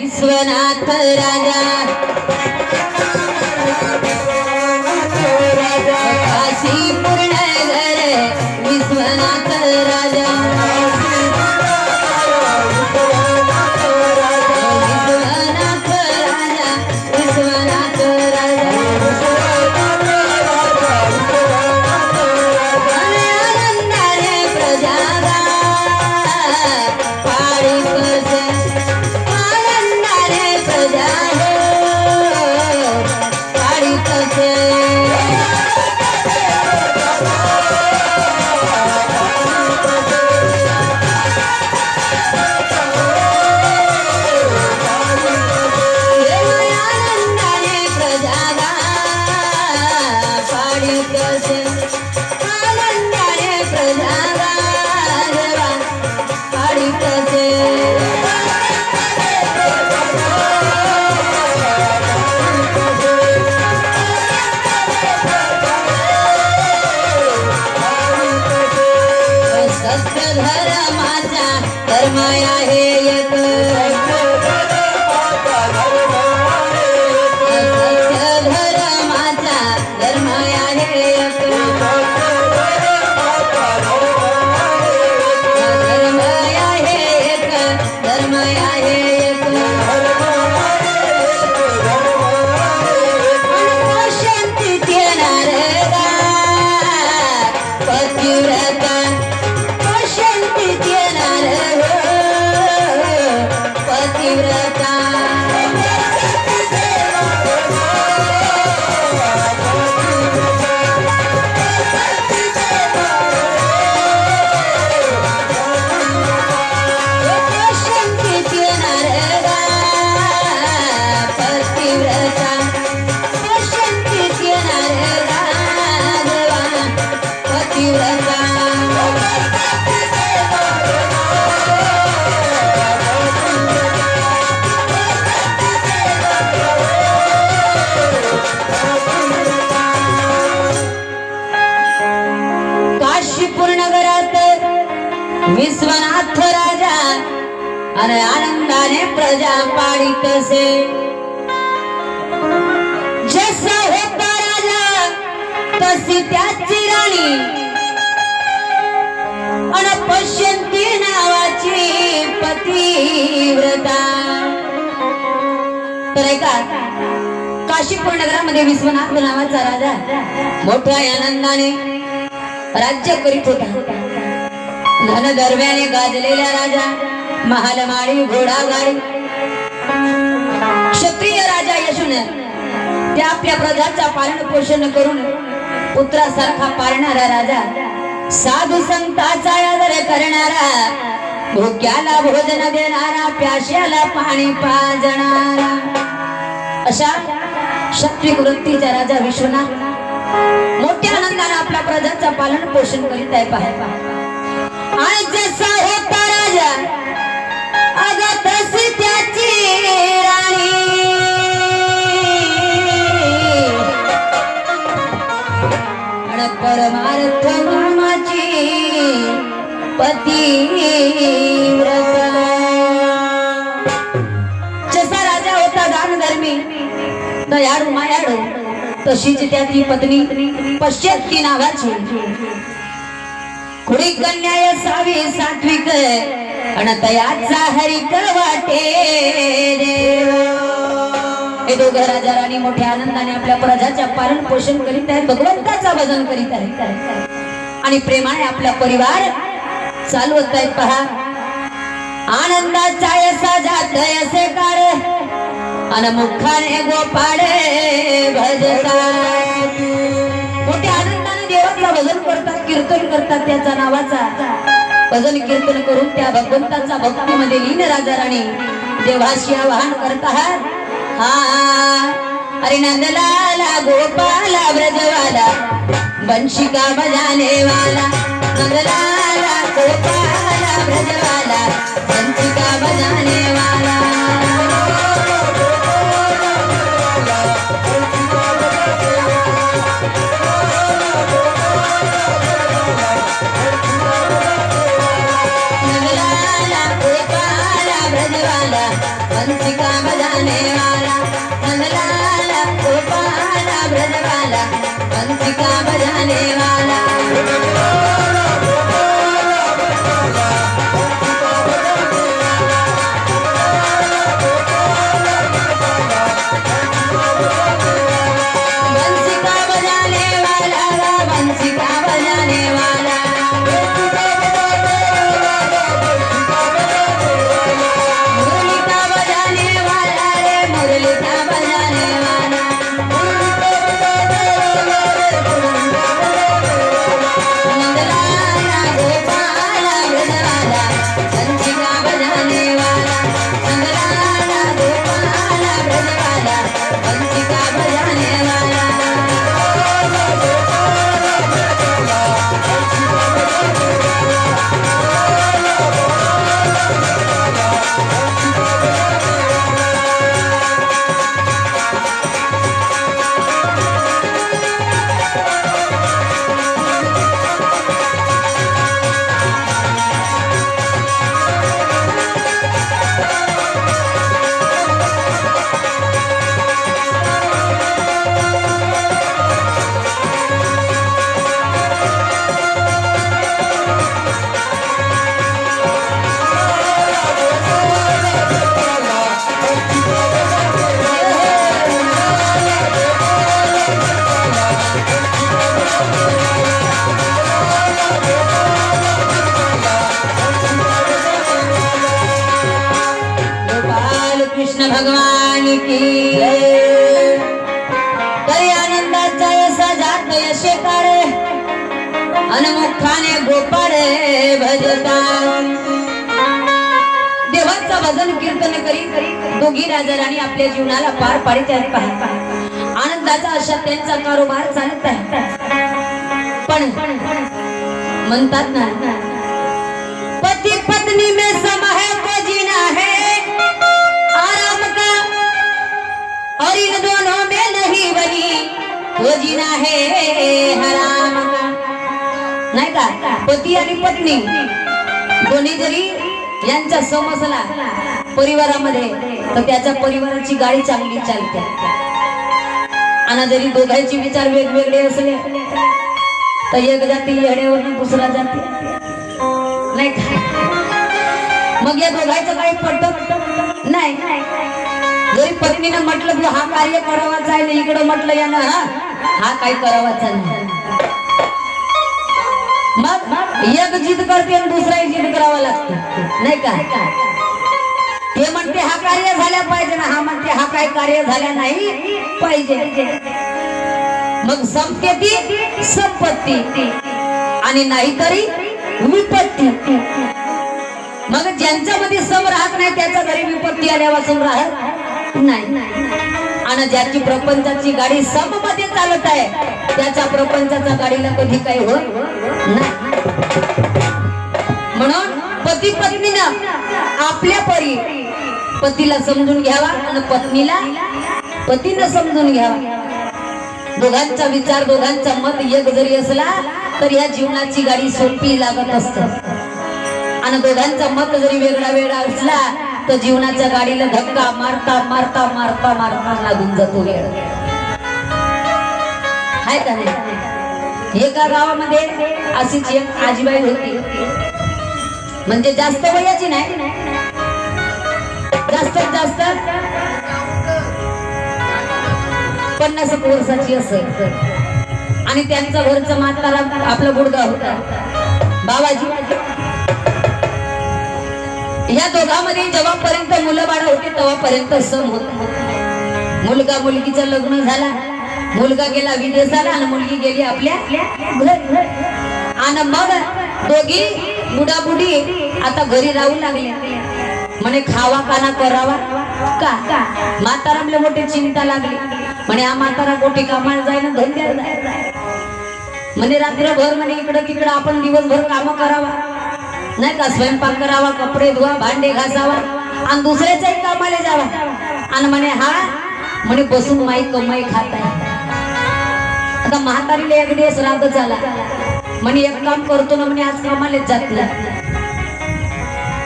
विश्वनाथ राजा काशी पूर्ण घर विश्वनाथ राजा विश्वनाथ राजा विश्वनाथ राजा आनंदाने प्रजागा पाळी कसे आनंदाने प्रजा पाळी कसे धर्माचा धर्म आहे एक धर्माचा धर्म आहे एक धर्म आहे एक धर्म आहे एक शांती देणार पतिव्रता विश्वनाथ राजा आणि आनंदाने प्रजा पाळीत से जसा होता राजा तशी त्याची राणी आणि पश्यंती नावाची पतिव्रता तर ऐका काशीपूर नगरामध्ये विश्वनाथ नावाचा राजा मोठ्या आनंदाने राज्य करीत होता धन दरव्याने गाजलेला राजा महालमाडी घोडागाडी क्षत्रिय राजा यशून त्या आपल्या प्रजाचा पालन पोषण करून पुत्रासारखा पाळणारा राजा साधू संतांचा आदर करणारा भोग्याला भोजन देणारा प्याश्याला पाणी पाजणारा अशा क्षत्रिय वृत्तीचा राजा विश्वनाथ मोठ्या आनंदाने आपल्या प्रजाचा पालन पोषण करीत आहे पहा आणि जसा होता राजा अगं तशी त्याची राणी आणि परमार्थ नामाची पतिव्रता जसा राजा होता दानधर्मी दयाळू मायाळू तशीच त्याची पत्नी पश्यंती नावाची खुडी कन्या असावी सात्विक अनतयाचा हरिक वाटे देव हे दोघं राजा राणी मोठ्या आनंदाने आपल्या प्रजाच्या पालन पोषण करीत आहेत भगवंताचा भजन करीत आहेत आणि प्रेमाने आपला परिवार चालवत आहेत पहा आनंदाचा असा जात असे कार अन मुखाने गोपाळे भजतात मोठ्या आनंदाने देवाचा भजन करतात कीर्तन करतात त्याचा नावाचा भजन कीर्तन करून त्या भगवंताचा भक्तीमध्ये लीन राजा राणी देवाशी आवाहन करतात हा अरे नंदलाला गोपाला ब्रजवाला बंशिका बजाने वाला नंदलाला गोपाला ब्रजवाला बंशिका बजाने वाला नंदलाला गोपाला ब्रजवाला बंशिका बंसी का बजाने वाला कृष्ण भगवान की तरी आनंदाचा यसा जात यशेकार अनमुखाने गोपाळ भजता देवाचा भजन कीर्तन करी दोघी राजा राणी आपल्या जीवनाला पार पाडित आहेत. आनंदाचा अशा त्यांचा कारोबार चालत आहे. पण म्हणतात ना पती पत्नी में सम है तो जीना है आराम का और इन दोनों में नहीं बनी तो जीना है हराम का. नाही का पती आणि पत्नी दोन्ही जरी यांचा समसला परिवारामध्ये तर त्याच्या परिवाराची गाडी चांगली चालते. आणि जरी दोघांचे विचार वेगवेगळे असले तर एक जाती येण्यावरून दुसरा जाती नाही का. मग या दोघांचं काही पटत नाही. जरी पत्नीने म्हटलं की हा कार्य करावाचा आहे ना इकडं म्हटलं यानं हा काय करावाचा नाही. मग एक जिद करते आणि दुसराही जिद करावा लागतो नाही का. हे म्हणते हा कार्य झाल्या पाहिजे ना हा म्हणते हा काय कार्य झाल्या नाही पाहिजे. मग संपते ती संपत्ती आणि नाहीतरी विपत्ती. मग ज्यांच्यामध्ये सम राहत नाही त्याच्या घरी विपत्ती आल्यावर सम राहत नाही. आणि ज्याची प्रपंचाची गाडी सम मध्ये चालत आहे त्याच्या प्रपंचाच्या गाडीला कधी काही होत नाही. म्हणून पती पत्नीनं आपल्या परी पतीला समजून घ्यावा आणि पत्नीला पतीनं समजून घ्यावा. दोघांचा विचार दोघांचा मत एक जरी असला तर या जीवनाची गाडी सोपी लागत असत. आणि दोघांचा मत जरी वेगळा वेगळा असला तर जीवनाच्या गाडीला धक्का मारता मारता मारता मारता लागून जातो वेळ आहे का नाही. एका गावामध्ये अशीच एक आजीबाई होती. म्हणजे जास्त वयाची नाही जास्तीत जास्त 50 वर्षाची असत. आणि त्यांचा घरचा म्हातारा आपला गुडगा होता बाबाजी. या दोघांमध्ये जेव्हापर्यंत मुलं बाळ होते तेव्हापर्यंत सम होता. मुलगा मुलगीचं लग्न झाला. मुलगा गेला विदेशाला आणि मुलगी गेली आपल्या घरी. आणि मग दोघी बुडाबुडी आता घरी राहू लागले. म्हणे खावा काना करावा का. म्हातारामले मोठी चिंता लागली. म्हणे हा म्हातारा कोठी कामाला जाय ना धंद्याला जाय. म्हणे रात्रभर म्हणे इकडं तिकडं आपण दिवसभर काम करावा नाही का. स्वयंपाक करावा कपडे धुवा भांडे घासावा आणि दुसऱ्याच्याही कामाला जावा. आणि म्हणे हा म्हणे बसून माई कमाई खात आहे. आता म्हातारीला एक दिवस राग झाला. म्हणे एक काम करतो ना म्हणे आज कामालाच जात नाही.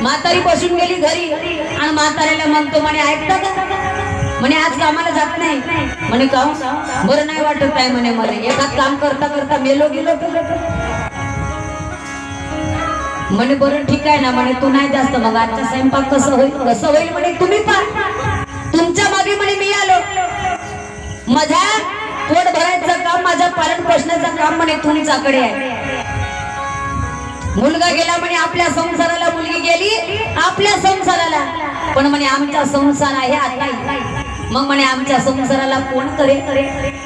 म्हातारी बसून गेली घरी आणि म्हातारीला म्हणतो म्हणे ऐकता का म्हणे आज कामाला जात नाही. म्हणे का बरं नाही वाटत आहे म्हणे मला. एखाद काम करता करता मेलो गेलो. म्हणे बरं ठीक आहे ना म्हणे तू नाही जास्त मग आजचा स्वयंपाक कसं होईल म्हणे तुम्ही पहा. तुमच्या मागे म्हणे मी आलो. माझ्या पोट भरायचं काम माझ्या पालन पोषणाचं काम म्हणे तुमच्याकडे आहे. मुलगा गेला म्हणे आपल्या संसाराला, मुलगी गेली आपल्या संसाराला. पण म्हणे आमचा संसार आहे आता. मग म्हणे आमच्या संसाराला कोण करे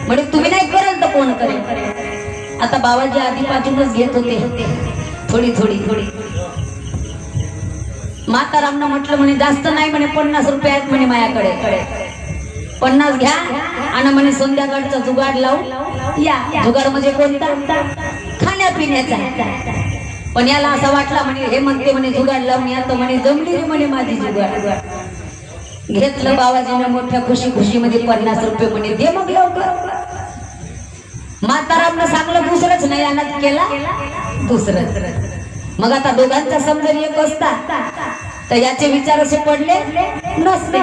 म्हणे तुम्ही नाही कराल तर कोण करे. आता बाबाजी आधीपासूनच घेत होते थोडी थोडी थोडी. म्हातारामनं म्हटलं म्हणे जास्त नाही म्हणे 50 रुपये आहेत म्हणे माझ्याकडे. 50 घ्या आणि म्हणे संध्याकाळचा जुगाड लावून या. जुगाड म्हणजे कोणता? खाण्यापिण्याचा. पण याला असा वाटला म्हणे हे म्हणते म्हणे जुगाड लावून या तर म्हणे जमली रे म्हणे माझी जुगाड. घेतलं बाबाजीने मोठ्या खुशी खुशीमध्ये 50 रुपये म्हणे दे मग लवकर. म्हातारामनं सांगलं दुसरंच नाही अनाथ केला दुसरं. मग आता दोघांचा समजून एक असता तर याचे विचार असे पडले नसते.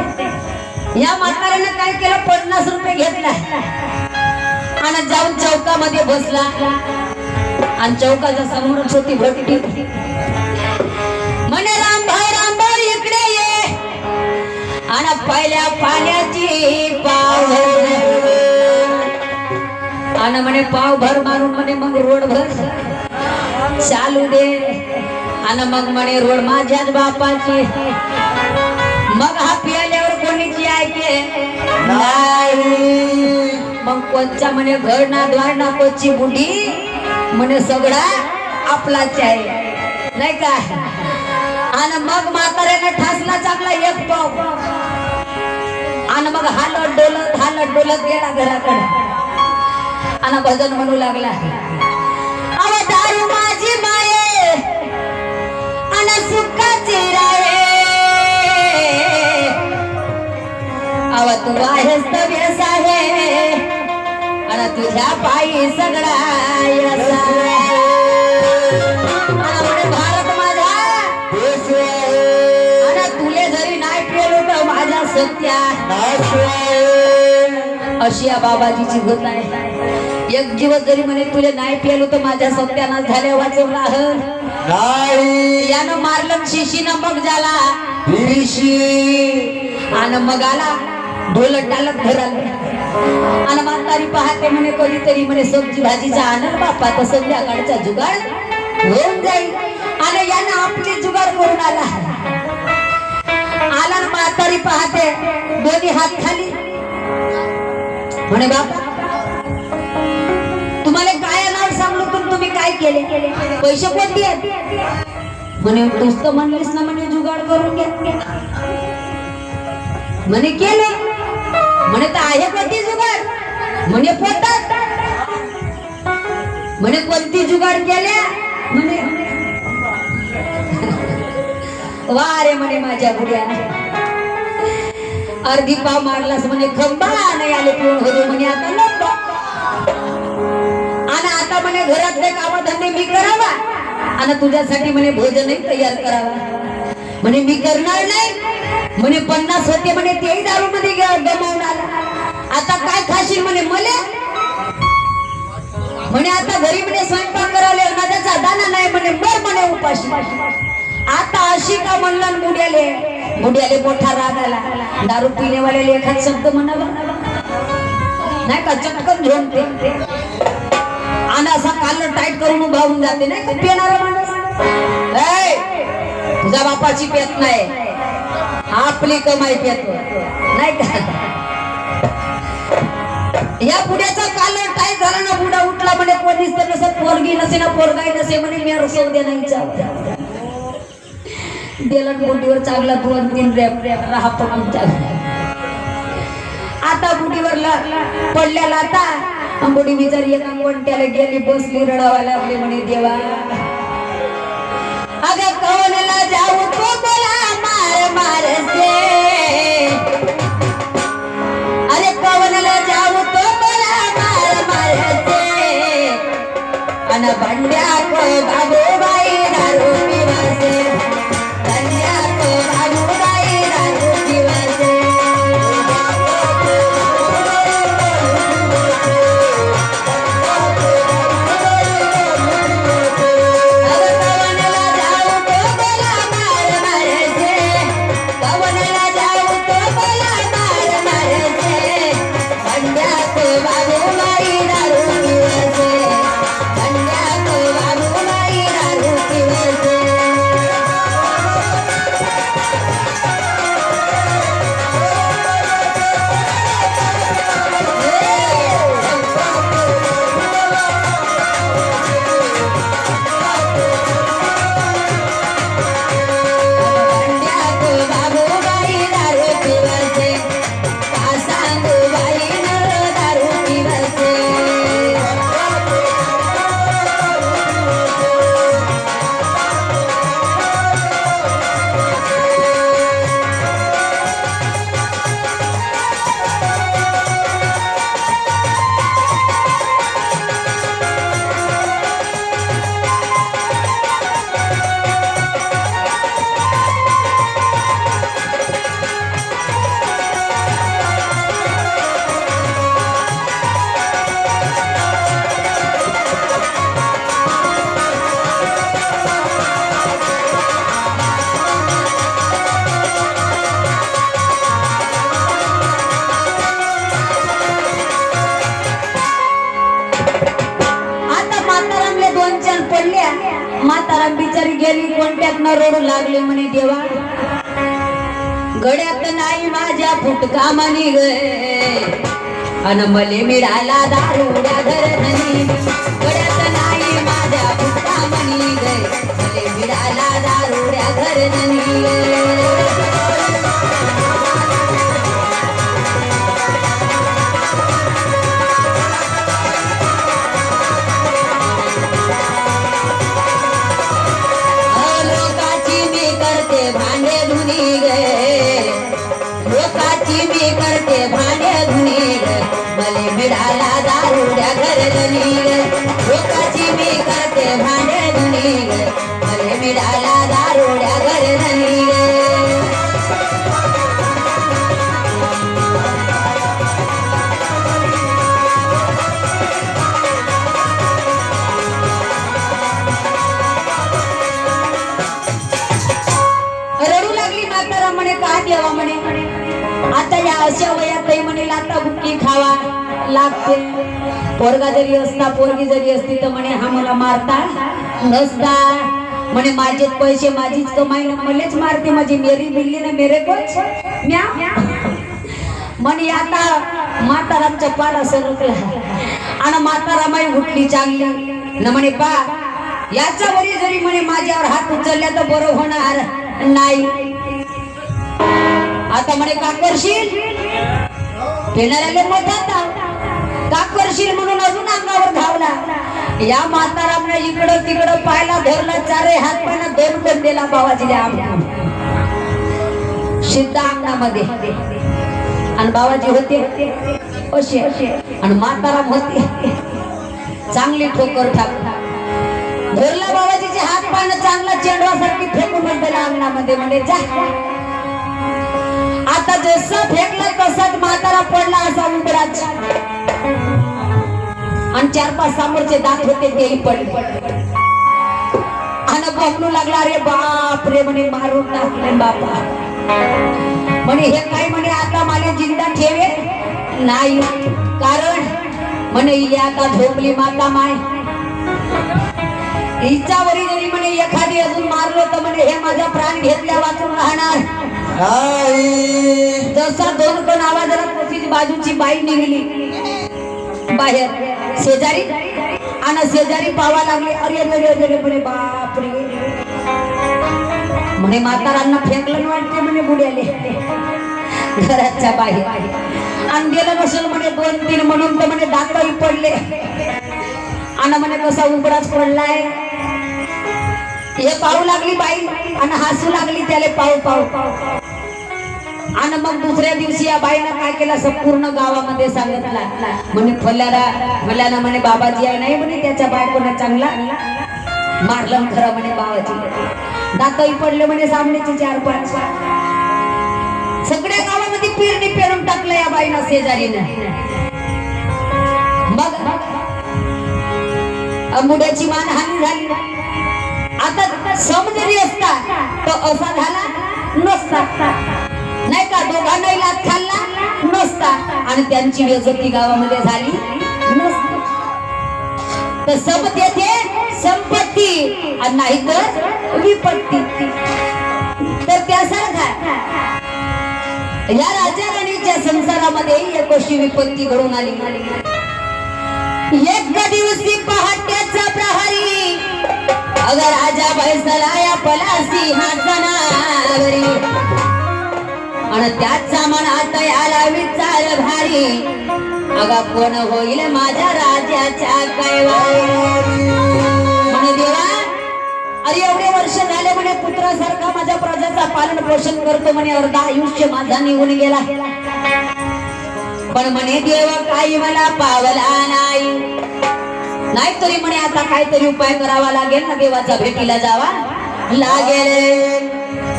या म्हाताऱ्यानं काय केलं 50 रुपये घेतला आणि जाऊन चौकामध्ये बसला. आणि चौकाच्या समोरच होती भट्टी. म्हणे रामभाऊ इकडे ये आणि पहिल्या पाण्याची पाव आणि म्हणे पाव भर मारून म्हणे मग रोड भर चालू दे. आणि मग म्हणे रोड माझ्याच बापाची. मग हा पियाल्यावर कोणीची ऐके नाही. मग कोणच्या म्हणे घर ना द्वार ना कोणची बुढी म्हणे सगळा आपलाच आहे नाही का. आणि मग म्हाताऱ्याने ठासला चांगला एक पाव आणि मग हालत डोलत गेला घराकडे आणि भजन म्हणू लागला. अव दारू माझी माये आणि सुखाची राये. अव तू आहेस तर व्यस आहे आणि तुझ्या पायी सगळा यश आहे. भारत माझा आणि तुले जरी नाही केलं तर माझ्या सत्या. अशी या बाबाजीची होत आहे. एक दिवस जरी म्हणे तुले नाही पेलो तर माझ्या सत्यानाश झाल्या वाचवला यानं मारलं शिशीनं मग झाला आणि मग आला ढोलत डालत घराला. आणि म्हातारी पाहते म्हणे कधीतरी म्हणे सब्जी भाजीचा आनंद बापा तर संध्याकाळचा जुगाड होऊन जाईल. आणि यानं आपली जुगाड करून आला. म्हातारी पाहते दोन्ही हात खाली. म्हणे बापा तुम्हाला काय नाव सांगलो पण तुम्ही काय केले? पैसे कोणते आहेत? म्हणे तूच तर म्हणलीस ना म्हणे जुगाड करून घे. म्हणे केले. म्हणे तर आहे कोणती जुगाड? म्हणे पोटात. म्हणे कोणती जुगाड केल्या? म्हणे वा रे म्हणे माझ्या बुड्याने अर्धी पाव मारलास म्हणे खंबा नाही आले पिऊन होतो म्हणे आता नको. आणि आता म्हणे घरातले कामधंदे मी करावा आणि तुझ्यासाठी म्हणे भोजनही तयार करावा. म्हणे मी करणार नाही. म्हणे 50 होते म्हणे तेही दारू मध्ये गमावून आला. आता काय खाशील म्हणे मले. म्हणे आता घरी म्हणे स्वयंपाक करायला माझ्याचा दाना नाही म्हणे मर म्हणे उपाशी. आता अशी का म्हणलं बुड्याले मोठा राग आला. दारू पिण्यावाल्याला एखाद शब्द म्हणावा नाही का चटकन झोंबते आणि असा काल टाईट करून उभा होऊन जाते नाही का पिणारा माणूस. तुझ्या बापाची पेत नाही आपली कमाई पेतो नाही का. या बुड्याचा कालर टाईट झाला ना बुडा उठला म्हणे कोणीच तर नसत पोरगी नसे ना पोरगाई नसे म्हणे मी रसव दे नाही देलन बुडीवर चांगला 2-3 राहा पडून आता बुडीवर पडल्याला आता बुडी बिचारी एका कोणत्याला गेली बसली रडावा लागली म्हणे देवा अगं कवनला जाऊ तो बोला मार मार से. अरे कवनला जाऊ तो बोला मार मार से अन भांड्या को बाबूबाई दारू पिवासे. कन्या को बाबूबाई दारू पिवासे. म्हातारा बिचारी गेली कोणत्यात न रडू लागले म्हणे देवा गड्यात नाही माझ्या फुटका म्हणी गे अन मले मिळाला दारुड्या घरधनी गड्यात नाही माझ्या फुटका म्हणी गे मले मिळाला दारुड्या घरधनी भांडे धुनी गे लोकाची मी करते भांडे धुनी गे मले मिळाला दारुड्या घरधनी गे लोकाची मी करते भांडे धुनी गे मले मिळाला दारुड्या घरधनी गे देवा म्हणे आता या अशा वयात म्हणे लाता बुक्की खावा लागते पोरगा जरी असता पोरगी जरी असती तर म्हणे हा मला मारता नसता म्हणे माझेच पैसे माझीच कमाई मलेच मारते माझी मेरी बिल्ली ना मेरे कोच म्या म्हणे आता म्हातारांचा पाला सरकला आणि म्हातारामाई उठली चांगली न म्हणे पा याच्या वरी जरी म्हणे माझ्यावर हात उचलल्या तर बरं होणार नाही आता म्हणे का करशील फिरणाऱ्याला मोठा का करशील म्हणून अजून अंगावर धावला या म्हातारामने इकडं तिकडं पायला धरलं चारे हात पायला दोन कोण दिला बाबाजीला सिद्धा अंगणामध्ये आणि बाबाजी होते असे आणि म्हाताराम होते चांगली ठोकर ठाक धरला बाबाजीचे हात पायला चांगला चेंडवासारखी फेकून दिला अंगणामध्ये म्हणजे जा आता जसं फेकलं तसंच म्हातारा पडला असा उंबराच आणि 4-5 समोरचे दात होते तेही पडले आणि बोंबलू लागला अरे बाप रे म्हणे मारून टाकले बापा म्हणे हे काय म्हणे आता मला जिंदा ठेवे नाही कारण म्हणे ही आता झोपली माता माय हिच्यावरी जरी म्हणे एखादी अजून मारलो तर म्हणे हे माझा प्राण घेतल्या वाचून राहणार जसा दोन कोण आवाजाला तशीच बाजूची बाई निघली बाहेर शेजारी आणि शेजारी पावा लागले अरे अरे अरे म्हणे बापरे म्हणे म्हातारांना फेकलं वाटते म्हणे बुड्याले घराच्या बाहेर आणि गेलं नसेल म्हणे 2-3 म्हणून तर म्हणे दातही पडले आणि म्हणे कसा उघडाच पडलाय हे पाहू लागली बाई आणि हसू लागली त्याला पाहू पाहू आणि मग दुसऱ्या दिवशी या बाईनं काय केलं संपूर्ण गावामध्ये सांगितलं म्हणे फल्याला म्हणे बाबाजी आहे नाही म्हणे त्याच्या बायकोने चांगला मारलं खरं म्हणे बाबाजी दातही पडले म्हणे सामनेचे 4-5 सगळ्या गावामध्ये पेरणी पेरून टाकलं या बाईनं शेजारीनं मग मुड्याची मानहानी झाली आता समजरी असता तो असा झाला नसता नाही का दोघांनाही लात खाल्ला नसता आणि त्यांची बेइज्जती गावामध्ये झाली नसती तर सब तेथे संपत्ती आणि नाही तर विपत्ती तर त्यासारखा या राजा राणीच्या संसारामध्ये एक अशी विपत्ती घडून आली एक दिवशी पहाटेचा प्रहरी अगर राजा बैसला या पलासी हासनावरी आणि त्याचा मनात आला विचार भारी अगा कोण होईल माझ्या राजाच्या कैवारी म्हणे देवा अरे एवढे वर्ष झाले म्हणे पुत्रासारखा माझ्या प्रजाचा पालन पोषण करतो म्हणे अर्धा आयुष्य माझा निघून गेला पण म्हणे देव काही मला पावला नाही तरी म्हणे आता काहीतरी उपाय करावा लागेल ना देवाचा भेटीला जावा लागेल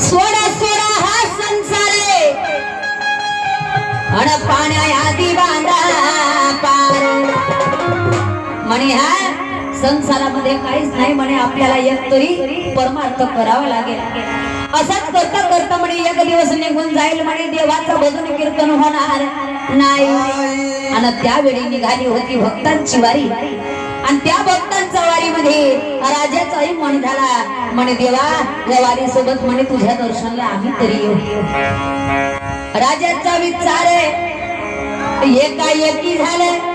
सोडा सोडा हा संसार अन पाण्या आधी बांधा पार म्हणे हा संसारामध्ये काहीच नाही म्हणे आपल्याला एक तरी परमार्थ करावा लागेल असाच करता करता म्हणे एक दिवस निघून जाईल म्हणे देवाचं भजन कीर्तन होणार नाही आणि त्यावेळी निघाली होती भक्तांची वारी आणि त्या भक्तांच्या वारीमध्ये राजाचाही मन झाला. म्हणे देवा या वारी सोबत म्हणे तुझ्या दर्शनाला आम्ही तरी येऊ. राजाचा विचार एकाएकी झालं.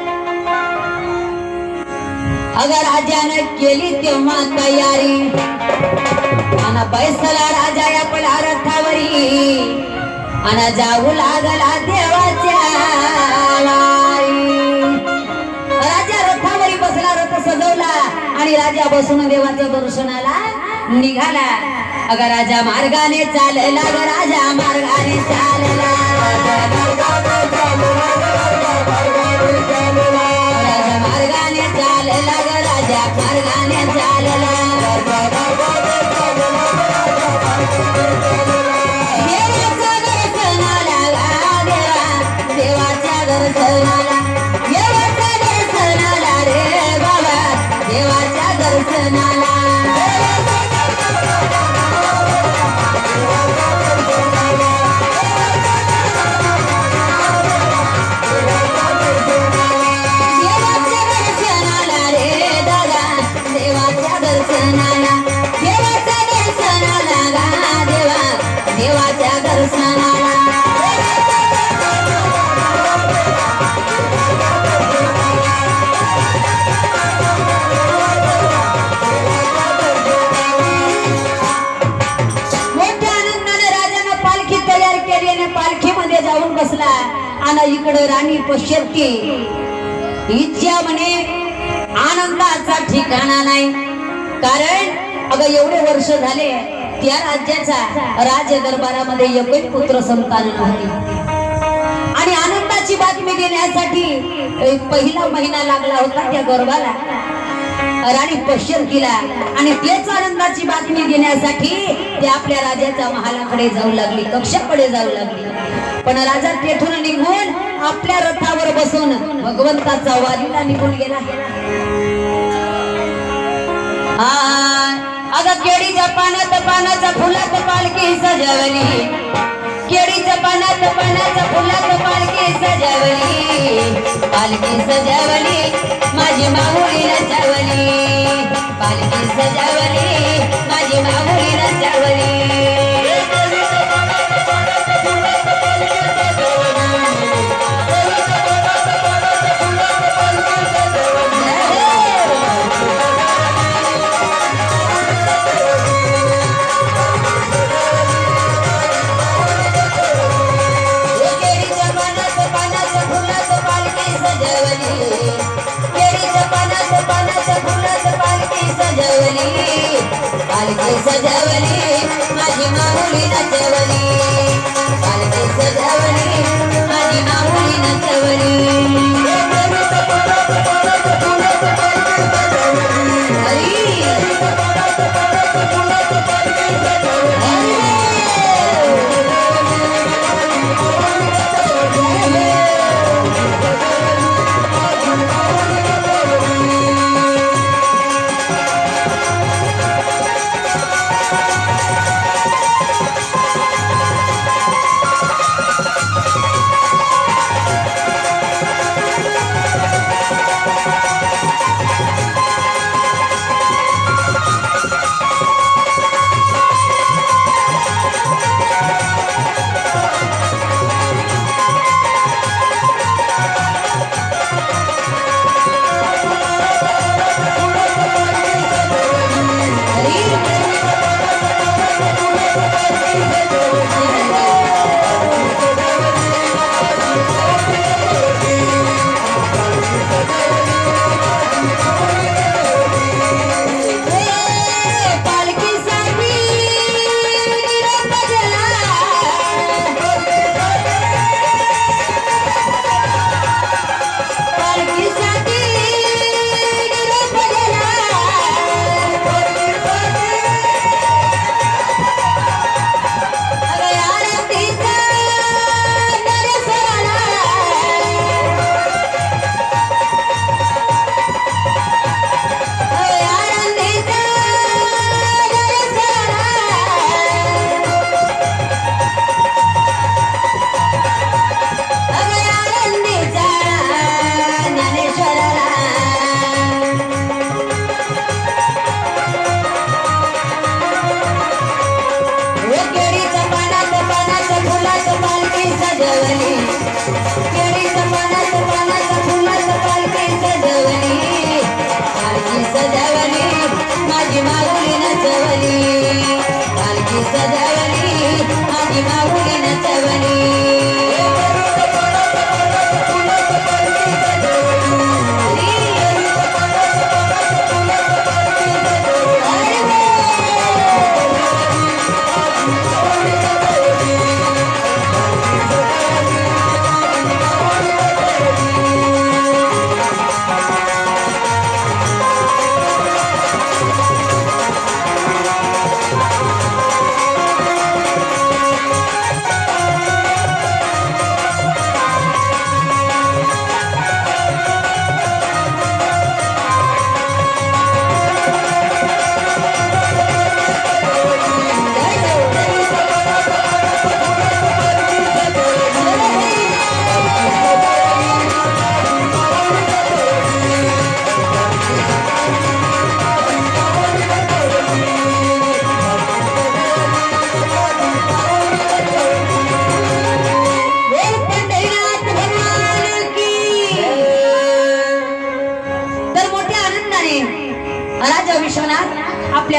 अगर राजानं केली तेव्हा तयारी आणि बैसला राजा आपल्या रथावरी आणि जाऊ लागला देवाच्या वारी. राजा रथावरी बसला, रथ सजवला आणि राजा बसून देवाच्या दर्शनाला निघाला. अगर राजा मार्गाने चालला, राजा मार्गाने चालला, मार्गाने चालला, राजा मार्गाने चालला. देवाच्या दर्शनाला देवाच्या दर्शनाला, देवाच्या दर्शनाला रे बाबा, देवाच्या दर्शनाला. देवाच्या दर्शनाला मोठ्या आनंदाने राजानं पालखी तयार केली आणि पालखीमध्ये जाऊन बसला. आणि इकडे राणी पश्यती इच्छा म्हणे आनंदाचा ठिकाणा नाही. कारण अगं एवढे वर्ष झाले त्या राज्याचा राज दरबारामध्ये एकही पुत्र संतान नव्हती. आणि आनंदाची बातमी देण्यासाठी पहिला महिना लागला होता त्या गर्भाला राणी पश्यंतीला. आणि तेच आनंदाची बातमी देण्यासाठी ते आपल्या राजाच्या महालाकडे जाऊ लागली, कक्षाकडे जाऊ लागली. पण राजा तेथून निघून आपल्या रथावर बसून भगवंताचा वारीला निघून गेला. अगं केळीच्या पानाच्या फुलात पालखी सजवली, केळीच्या पानाच्या फुलात पालखी सजवली, पालखी सजवली माझी माऊली नचवली, पालखी सजवली माझी माऊली नचवली. पालखी सजवली माझी माऊली नचवली, पालखी सजवली माझी माऊली नचवली.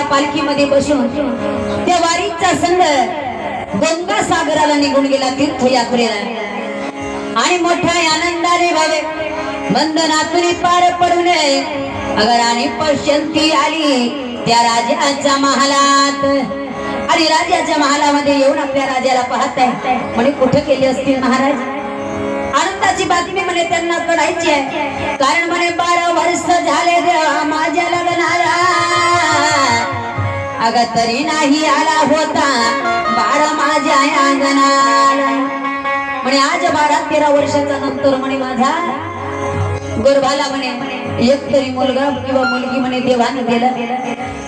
पालखीमध्ये बसून त्या वारीचा संघ गंगा सागराला निघून गेला तीर्थयात्रेला आणि मोठ्या आनंदाने भावे बंधनातून पार पडू नये अगर आणि पश्यंती आली त्या राजाच्या महालात आणि राजाच्या महालामध्ये येऊन आपल्या राजाला पाहताय म्हणे कुठे गेले असतील महाराज. आनंदाची बातमी म्हणे त्यांना कळायची आहे कारण म्हणे 12 वर्ष झाले देवा माझ्या लग्नाला अग तरी नाही आला होता बाळ माझ्या अंगणाला. म्हणे आज 12-13 वर्षाचा नंतर म्हणे माझा गर्भाला म्हणे एक तरी मुलगा किंवा मुलगी म्हणे देवाने दिला.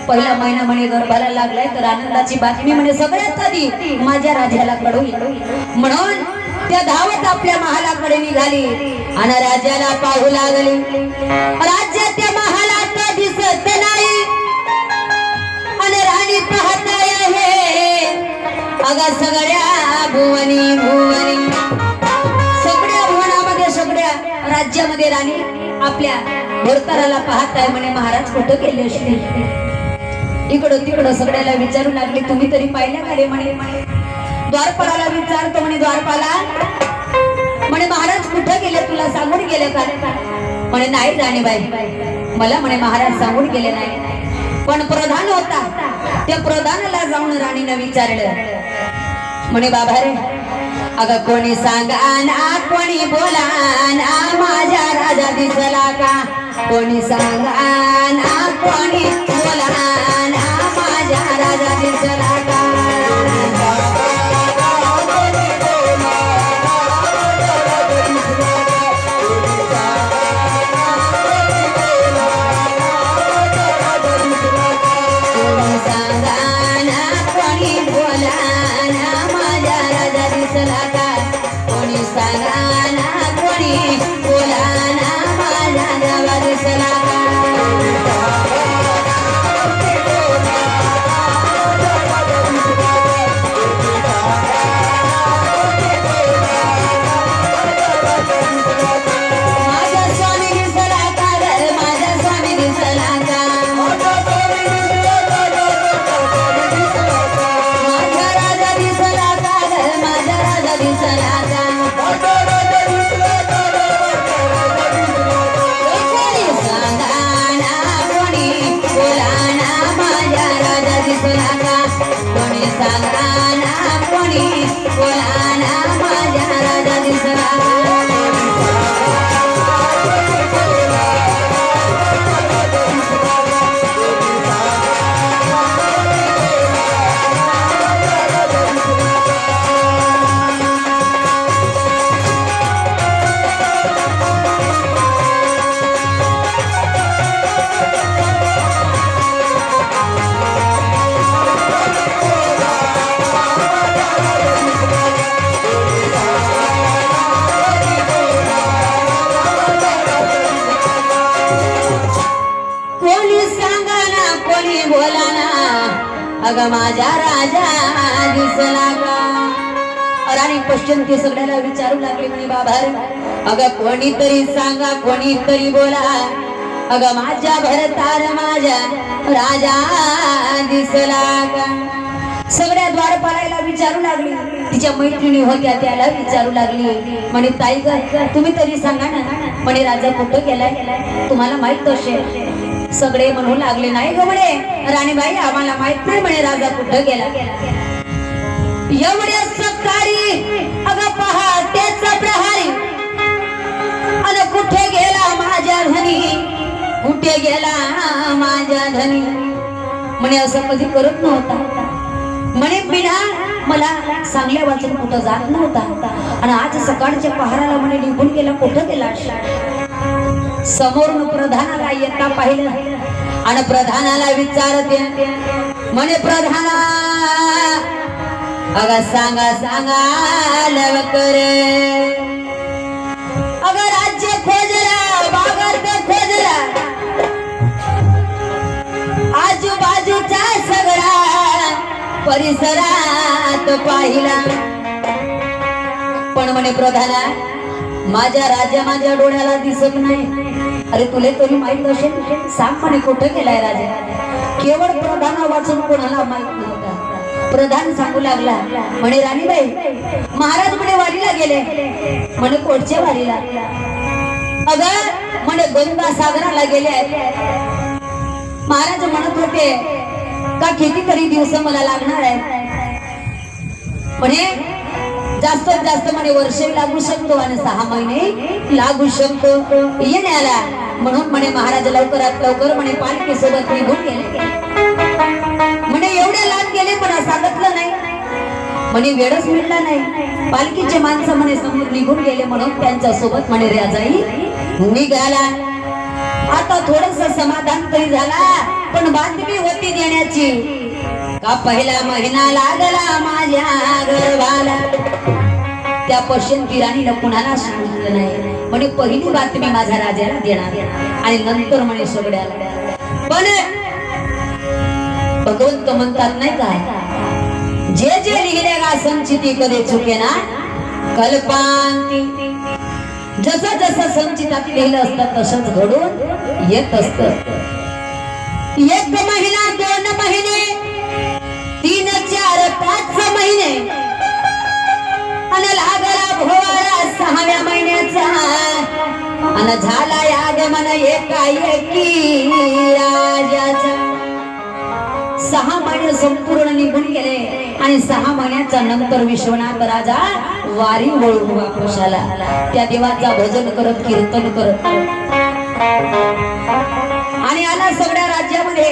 पहिला महिना म्हणे गर्भाला लागलाय तर आनंदाची बातमी म्हणे सगळ्यात आधी माझ्या राजाला कळू म्हणून त्या धावत आपल्या महालाकडे निघाली आणि राजाला पाहू लागली. राज्य त्या महालात दिसत नाही आणि राणी पाहताय आहे अगा सगळ्या भुवनी भुवनी सगळ्या भुवनामध्ये सगळ्या राज्यामध्ये राणी आपल्या भरताराला पाहताय म्हणे महाराज कुठं गेले असते. इकडं तिकडं सगळ्याला विचारू लागले तुम्ही तरी पाहिल्या का रे म्हणे. द्वारपालाला विचारतो म्हणे द्वारपाला म्हणे महाराज कुठं गेले तुला सांगून गेले का. म्हणे नाही राणीबाई मला म्हणे महाराज सांगून गेले नाही पण प्रधान होता त्या प्रधानाला जाऊन राणीने विचारलं म्हणे बाबा रे अगं कोणी सांगा ना कोणी बोला ना माझ्या राजा दिसला का. कोणी सांगा ना कोणी बोला ना माझ्या राजा दिसला का. अगं माझ्या राजा दिसला का. राणी पश्चिम सगळ्याला विचारू लागले म्हणे बाबा अगं कोणीतरी सांगा कोणीतरी बोला अगं माझ्या भरतार माझ्या राजा दिसला का. सगळ्या द्वारपालाला विचारू लागली तिच्या मैत्रिणी होत्या त्याला विचारू लागली म्हणे ताई ग तुम्ही तरी सांगा ना म्हणे राजा कुठं गेलाय तुम्हाला माहित असेल. सगळे म्हणू लागले नाही ग म्हणे राणीबाई आम्हाला माहित नाही म्हणे राजा कुठं गेला. एवढ्या सकाळी अगं पहाटेचा प्रहारी अन कुठे गेला माझ्या धनी कुठे गेला माझ्या धनी. म्हणे असं कधी करत नव्हता म्हणे बिना मला सांगल्या वाचून कुठं जात नव्हता आणि आज सकाळच्या पहाराला म्हणे निघून गेला कुठं गेला. समोरून प्रधानाला येता पाहिलं आणि प्रधानाला विचारते म्हणे प्रधाना अगं सांगा सांगा लवकर अगं राज्य खोजला बागात खोजला आजूबाजूचा सगळा परिसरात पाहिला पण म्हणे प्रधाना माझ्या राजा माझ्या डोळ्याला दिसत नाही. अरे तुले तरी माहित असेल सांग म्हणे कुठं गेलाय राजा. केवळ प्रधान वाचून कोणाला माहित नव्हता. प्रधान सांगू लागला म्हणे राणीबाई महाराज म्हणे वारीला गेले. म्हणे कोणच्या वारीला? अगं म्हणे गंगा सागराला गेले. महाराज म्हणत होते का कितीतरी दिवस मला लागणार आहे. म्हणे जास्तीत जास्त म्हणे वर्ष लागू शकतो आणि 6 महिने लागू शकतो येण्याला. म्हणून म्हणे महाराज लवकरात लवकर म्हणे पालखी सोबत निघून गेले. म्हणे एवढे लांब गेले मला सांगितलं नाही. म्हणे वेळच मिळला नाही. पालखीचे माणसं म्हणे समोर निघून गेले म्हणून त्यांच्या सोबत म्हणे राजाई निघाला. आता थोडस समाधान तरी झाला. पण बातमी होती देण्याची का पहिला महिना लागला माझ्या गर्भाला. त्या पश्चिमची राणीला कुणाला सांगितलं नाही. म्हणे पहिली बातमी माझ्या राजाला देणार आणि नंतर म्हणे सगळ्याला. पण भगवंत म्हणतात नाही का जे जे लिहिले गा संचिती कधी चुके ना कल्पांती. जसं जसं संचितात लिहिलं असतं तसंच घडून येत असत. 1 महिना 2 महिने 3 4 5 महिने अन लागला भोवाळा 6व्या महिन्याचा अन झाला आगमन एकाएकी राजाचा. 6 महिने संपूर्ण निघून गेले आणि 6 महिन्याच्या नंतर विश्वनाथ राजा वारी वळून वापस आला. त्या देवाचा भजन करत कीर्तन करत आणि आला. सगळ्या राज्यामध्ये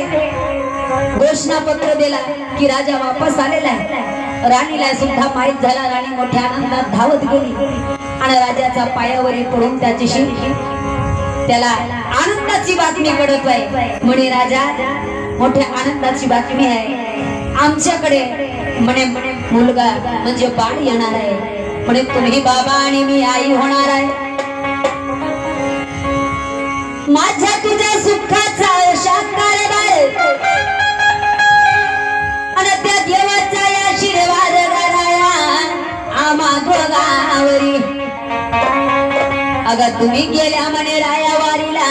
घोषणा पत्र दिला की राजा वापस आलेला आहे. राणीला सुद्धा माहित झाला. राणी मोठ्या आनंदात धावत गेली आणि राजाचा पायावरी पडून त्याच्याशी त्याला आनंदाची बातमी कळत आहे. म्हणे राजा मोठ्या आनंदाची बातमी आहे आमच्याकडे. म्हणे मुलगा म्हणजे बाळ येणार आहे. म्हणे तुम्ही बाबा आणि मी आई होणार आहे. माझ्या तुझ्या सुखाचा शाकार बाळ आणि त्या देवाचा आशीर्वाद कराया आम्हा दोघांवरी. अगं तुम्ही गेल्या म्हणे राया वारीला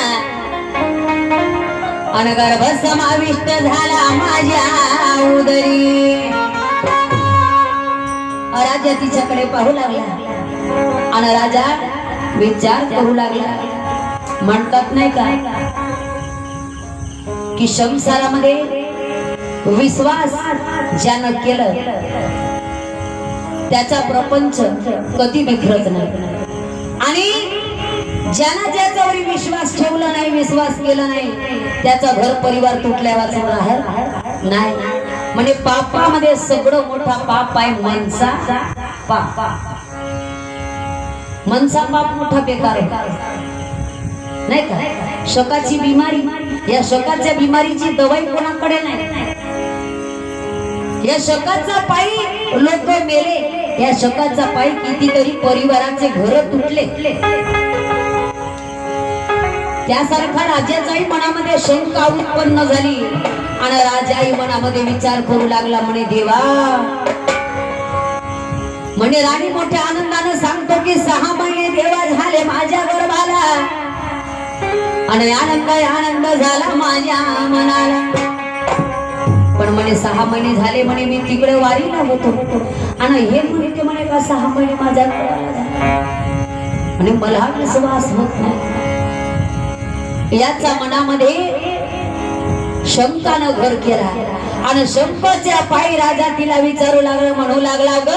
आणि गर्भ समाविष्ट झाला माझ्या उदरी. राजा तिच्याकडे पाहू लागला आणि राजा विचार करू लागला. म्हणतात नाही का की संसारामध्ये विश्वास ज्यानं केलं त्याचा प्रपंच कधी बिघडत नाही. आणि ज्यानं ज्याच्यावर विश्वास ठेवला नाही विश्वास केला नाही त्याचा घर परिवार तुटल्यावर राहत नाही. म्हणजे पापामध्ये सगळं मोठा पाप आहे मनसा पाप. मनसा पाप मोठा बेकार नाही का. शकाची बिमारी या शकाच्या बिमारीची दवाई कोणाकडे नाही. या शकाचा पायी लोक मेले. या शकाचा पायी कितीतरी परिवाराचे घर तुटले. त्यासारखा राजाच्याही मनामध्ये शंका उत्पन्न झाली आणि राजाही मनामध्ये विचार करू लागला. म्हणे देवा म्हणे राणी मोठ्या आनंदाने सांगतो की 6 महिने देवा झाले माझ्या गर्भाला आणि आनंद झाला माझ्या मनाला. पण म्हणे 6 महिने झाले म्हणे मी तिकडे वारीला होतो आणि हे म्हणते म्हणे का 6 महिने माझ्या म्हणे मला विश्वास होत नाही. याचा मनामध्ये शंकानं घर केला आणि शंकाच्या पायी राजा तिला विचारू लागला. म्हणू लागला ग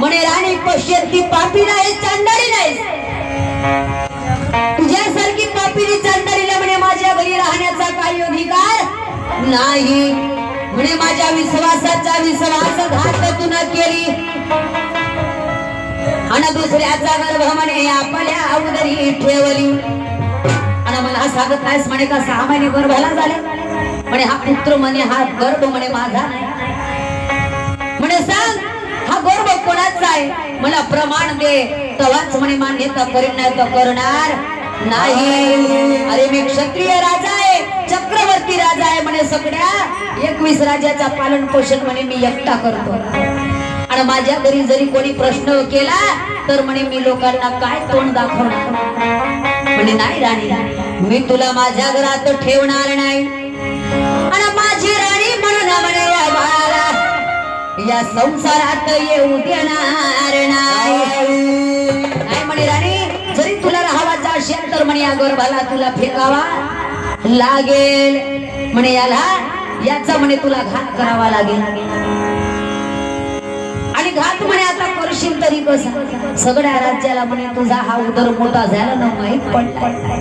म्हणे राणी पश्यंती पापी नाही चांडाळी नाही. तुझ्यासारखी पापीनी चांडाळीला म्हणे माझ्या घरी राहण्याचा काही अधिकार नाही. म्हणे माझ्या विश्वासाचा विश्वासघात तू न केली आणि दुसऱ्याचा गर्भ म्हणे आपल्या उदरी ठेवली. आणि मला सांगत नाहीस म्हणे का 6 महिने गर्भाला झाले. म्हणे हा पुत्र म्हणे हा गर्भ म्हणे माझा नाही. म्हणे सांग हा गर्भ कोणाचा आहे मला प्रमाण दे तवाच म्हणे मान्यता करीन नाही तर करणार नाही. अरे मी क्षत्रिय राजा आहे चक्रवर्ती राजा आहे म्हणे. सगळ्या 21 राजाचा पालन पोषण म्हणे मी एकटा करतो आणि माझ्या घरी जरी कोणी प्रश्न केला तर म्हणे मी लोकांना काय तोंड दाखवणार. म्हणे नाही राणी मी तुला माझ्या घरात ठेवणार नाही आणि या संसारात येऊ देणार नाही म्हणे राणी. जरी तुला राहावाचा असेल तर म्हणे या गर्भाला तुला फेकावा लागेल म्हणे. याचा म्हणे तुला घात करावा लागेल. आणि घात म्हणे आता करशील तरी कसा. सगळ्या राज्याला म्हणे तुझा हा उदर मोठा झाला ना माहीत पडला.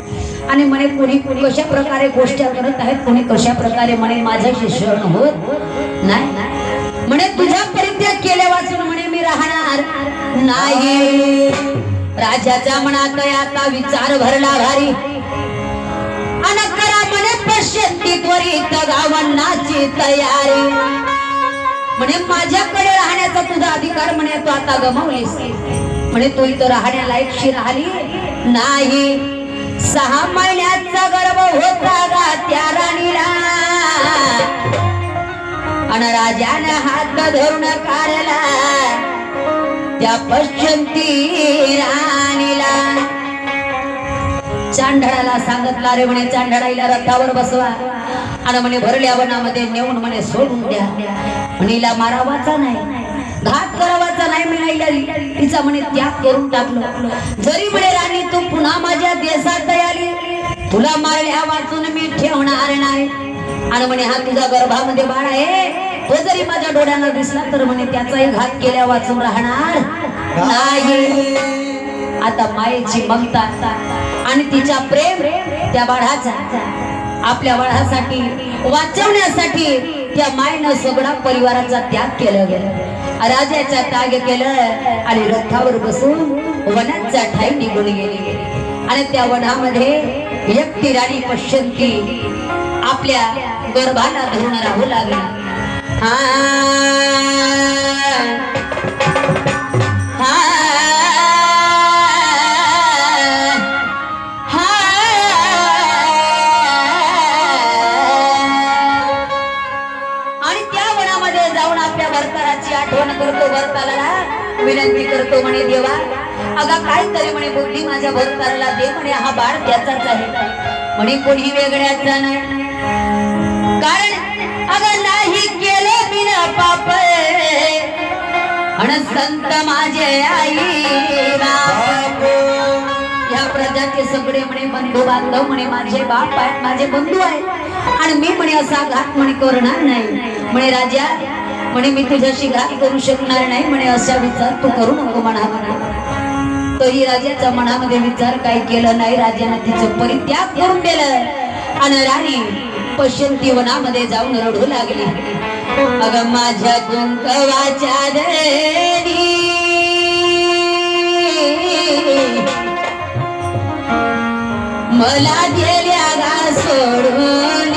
आणि म्हणे कोणी कशा प्रकारे गोष्टी करत आहेत, कोणी कशा प्रकारे म्हणे माझ्याशी शरण होत नाही म्हणे. तुझ्या परित्याग केल्या वाचून म्हणे मी राहणार नाही. राजाच्या मनात आता विचार भरला भारी. अनकरा म्हणे पश्यंती त्वरित गावन्नाची तयारी. म्हणे माझ्याकडे राहण्याचा तुझा अधिकार म्हणे तू आता गमावलीस म्हणे. तू इथं राहण्यालायकशी राहिली नाही. 6 महिन्याचा गर्भ होता गा त्या राणीला. आणि राजानं हात धरून काढला त्या पश्यंती राणीला. चांढळाला सांगितलं रे म्हणे चांढळाईला रथावर बसवा आणि म्हणे भरल्या वनामध्ये नेऊन म्हणे सोडून द्या. म्हणीला मारावाचा नाही, घात करावाचा नाही म्हणायला तिचा म्हणे त्याग करून टाकलो. जरी म्हणे राणी तू पुन्हा माझ्या देशात आली तुला मारल्या वाचून मी ठेवणार नाही. आणि म्हणे हा तुझा गर्भामध्ये बाळ आहे तो जरी माझ्या डोळ्यांना दिसला तर म्हणे त्याचाही घात केल्या वाचून राहणार नाही. आता मायेची ममता आणि तिचा प्रेम त्या बाळाचा आपल्या बाळासाठी वाचवण्यासाठी त्या मायेनं सगळा परिवाराचा त्याग केला गेला. राजाचा त्याग केलं आणि रथावर बसून वनाचा ठाई निघून गेली. आणि त्या वनामध्ये एकटी राणी पश्यंती आपल्या गर्भाला धरून राहू लागली. आठवण करतो भरताला विनंती करतो म्हणे देवा अगा काहीतरी म्हणे बुद्धी माझ्या भरताला दे म्हणे. हा बाळ त्याचाच आहे म्हणे कोणी वेगळ्याचा नाही. कारण अगा नाही केलं मी ना पाप आणि संत माझे आई बाप. या प्रजाचे सगळे म्हणे बंधू बांधव म्हणे माझे बाप आहेत माझे बंधू आहेत आणि मी म्हणे असा घात म्हणे करणार नाही म्हणे. राजा म्हणे मी तुझ्याशी घात करू शकणार नाही म्हणे. असा विचार तू करू नको म्हणा म्हणा. तोही राजाच्या मनामध्ये विचार काही केलं नाही. राजाने तिचं परित्याग करून दिलं आणि राणी पश्यंती वनामध्ये जाऊन रडू लागली. अगं माझ्या कुंकवाच्या देवी मला गेल्या गा सोडून.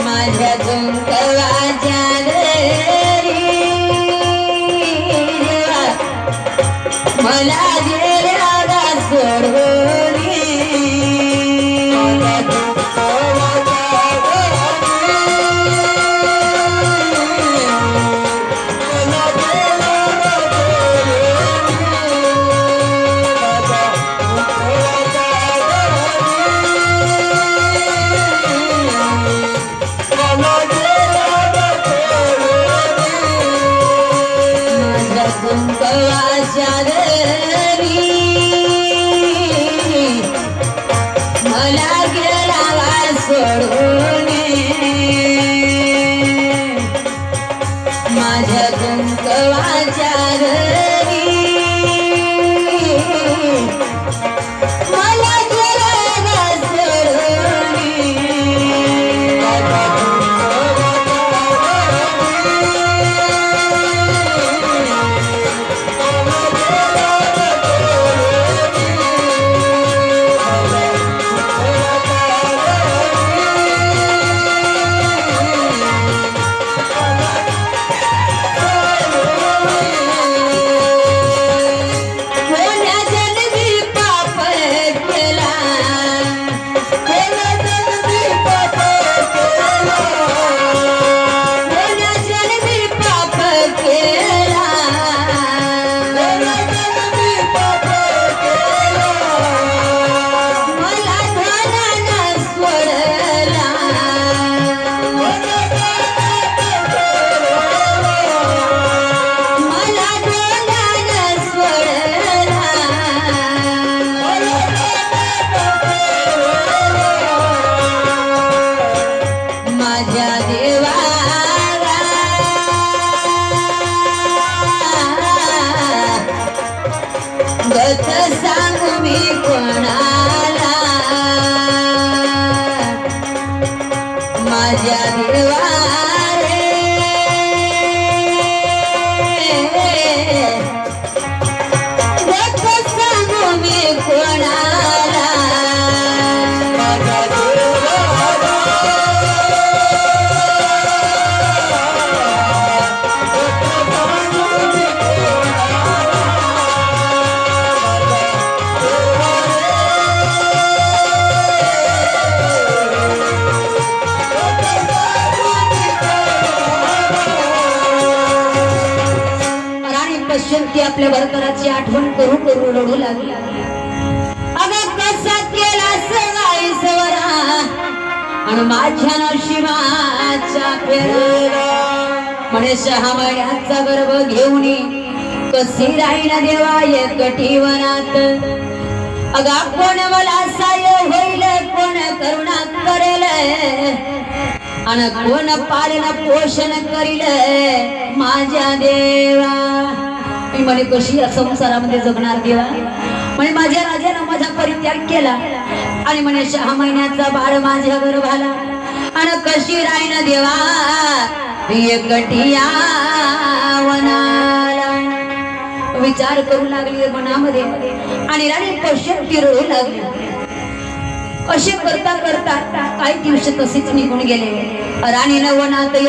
माझ्या कुंकवाच्या देवी मला गेल्या गा सोडून. मला गेला सोडून माझ्या कुंकवाच्या घरी मला गेला सोडून. दुःख सांगू मी कोणाला माझ्या देवा ती आपल्या बरकराची आठवण करू करू रडू लागली. अगं कसा केला सवाई सवरा आणि माझ्या नशिबाच्या फेरा म्हणे 6 महिन्याचा गर्भ घेऊन कशी राहीन देवा एकटी वनात. अगं कोण मला साय होईल कोण करुणा करेल आणि कोण पालन पोषण करील माझ्या देवा. मी म्हणे कशी या संसारामध्ये जगणार देवा. म्हणे माझ्या राजानं माझा परित्याग केला आणि म्हणे 6 महिन्याचा बाळ माझ्या गर्भाला आणि कशी राहीन देवा एकटिया वनाला. विचार करू लागली मनामध्ये आणि राणी पश्चात रडू लागली. असे करता करता काही दिवस तसेच निघून गेले. राणीनं वनात